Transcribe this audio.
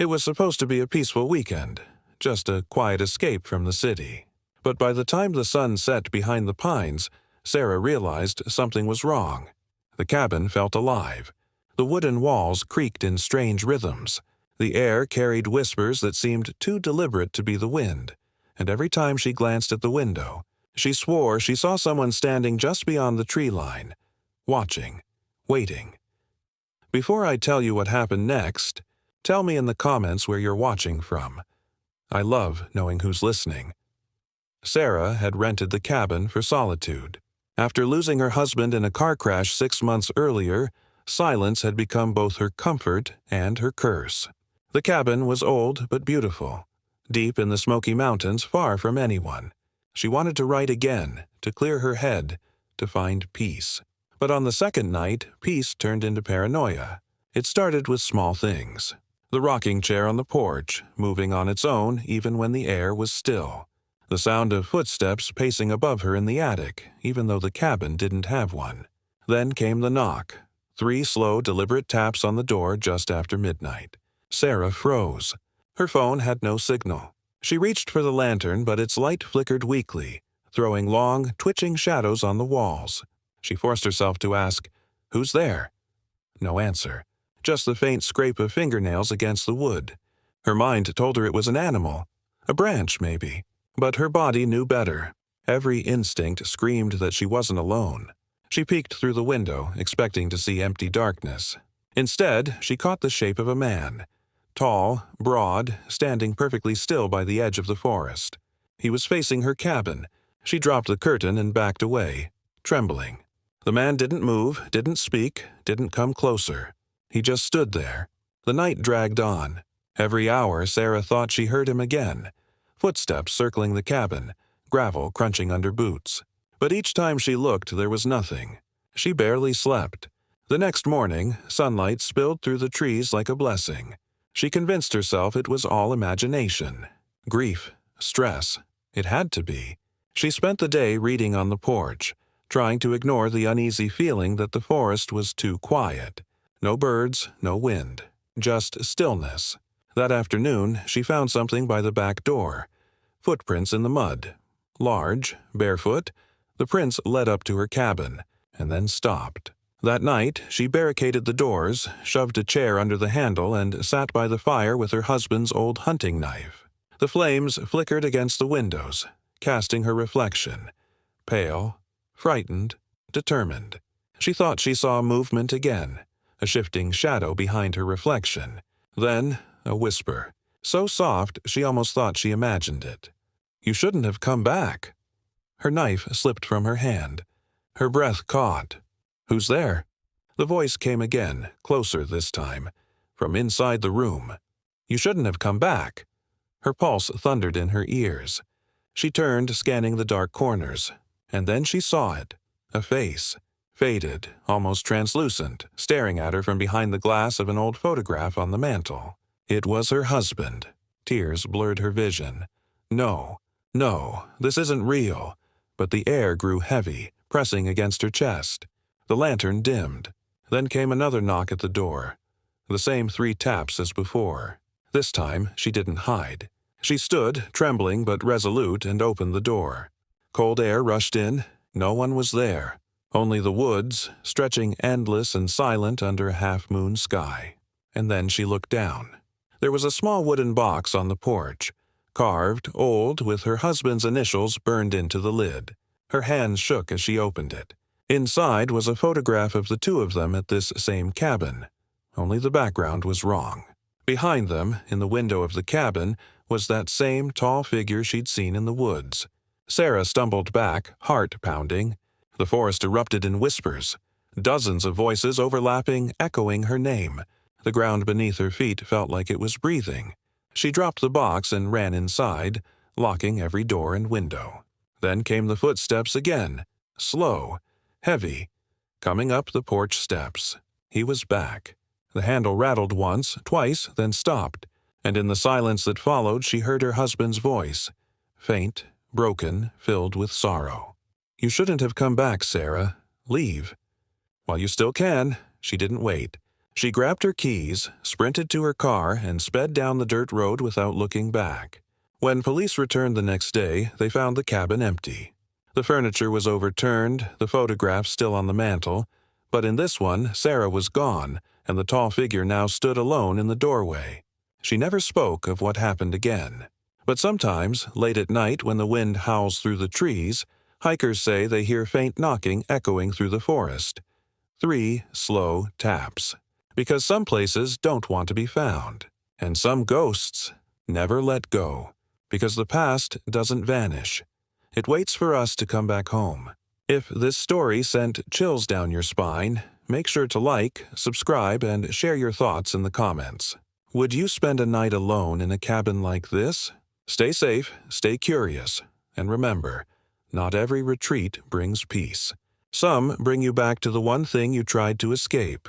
It was supposed to be a peaceful weekend, just a quiet escape from the city. But by the time the sun set behind the pines, Sarah realized something was wrong. The cabin felt alive. The wooden walls creaked in strange rhythms. The air carried whispers that seemed too deliberate to be the wind, and every time she glanced at the window, she swore she saw someone standing just beyond the tree line, watching, waiting. Before I tell you what happened next, tell me in the comments where you're watching from. I love knowing who's listening. Sarah had rented the cabin for solitude. After losing her husband in a car crash 6 months earlier, silence had become both her comfort and her curse. The cabin was old but beautiful, deep in the Smoky Mountains, far from anyone. She wanted to write again, to clear her head, to find peace. But on the second night, peace turned into paranoia. It started with small things. The rocking chair on the porch, moving on its own even when the air was still. The sound of footsteps pacing above her in the attic, even though the cabin didn't have one. Then came the knock. 3 slow, deliberate taps on the door just after midnight. Sarah froze. Her phone had no signal. She reached for the lantern, but its light flickered weakly, throwing long, twitching shadows on the walls. She forced herself to ask, "Who's there?" No answer. Just the faint scrape of fingernails against the wood. Her mind told her it was an animal. A branch, maybe. But her body knew better. Every instinct screamed that she wasn't alone. She peeked through the window, expecting to see empty darkness. Instead, she caught the shape of a man. Tall, broad, standing perfectly still by the edge of the forest. He was facing her cabin. She dropped the curtain and backed away, trembling. The man didn't move, didn't speak, didn't come closer. He just stood there. The night dragged on. Every hour, Sarah thought she heard him again. Footsteps circling the cabin, gravel crunching under boots. But each time she looked, there was nothing. She barely slept. The next morning, sunlight spilled through the trees like a blessing. She convinced herself it was all imagination. Grief, stress. It had to be. She spent the day reading on the porch, trying to ignore the uneasy feeling that the forest was too quiet. No birds, no wind, just stillness. That afternoon, she found something by the back door. Footprints in the mud. Large, barefoot, the prints led up to her cabin, and then stopped. That night, she barricaded the doors, shoved a chair under the handle, and sat by the fire with her husband's old hunting knife. The flames flickered against the windows, casting her reflection. Pale, frightened, determined. She thought she saw movement again, a shifting shadow behind her reflection. Then, a whisper, so soft she almost thought she imagined it. "You shouldn't have come back." Her knife slipped from her hand. Her breath caught. "Who's there?" The voice came again, closer this time, from inside the room. "You shouldn't have come back." Her pulse thundered in her ears. She turned, scanning the dark corners, and then she saw it. A face, faded, almost translucent, staring at her from behind the glass of an old photograph on the mantel. It was her husband. Tears blurred her vision. No, this isn't real. But the air grew heavy, pressing against her chest. The lantern dimmed. Then came another knock at the door. The same 3 taps as before. This time, she didn't hide. She stood, trembling but resolute, and opened the door. Cold air rushed in. No one was there. Only the woods, stretching endless and silent under a half-moon sky. And then she looked down. There was a small wooden box on the porch, carved, old, with her husband's initials burned into the lid. Her hands shook as she opened it. Inside was a photograph of the 2 of them at this same cabin. Only the background was wrong. Behind them, in the window of the cabin, was that same tall figure she'd seen in the woods. Sarah stumbled back, heart pounding. The forest erupted in whispers. Dozens of voices overlapping, echoing her name. The ground beneath her feet felt like it was breathing. She dropped the box and ran inside, locking every door and window. Then came the footsteps again, slow, heavy, coming up the porch steps. He was back. The handle rattled once, twice, then stopped, and in the silence that followed she heard her husband's voice, faint, broken, filled with sorrow. "You shouldn't have come back, Sarah. Leave." "While you still can." She didn't wait. She grabbed her keys, sprinted to her car, and sped down the dirt road without looking back. When police returned the next day, they found the cabin empty. The furniture was overturned, the photographs still on the mantel, but in this one, Sarah was gone, and the tall figure now stood alone in the doorway. She never spoke of what happened again. But sometimes, late at night when the wind howls through the trees, hikers say they hear faint knocking echoing through the forest. 3 slow taps. Because some places don't want to be found. And some ghosts never let go. Because the past doesn't vanish. It waits for us to come back home. If this story sent chills down your spine, make sure to like, subscribe, and share your thoughts in the comments. Would you spend a night alone in a cabin like this? Stay safe, stay curious, and remember, not every retreat brings peace. Some bring you back to the one thing you tried to escape.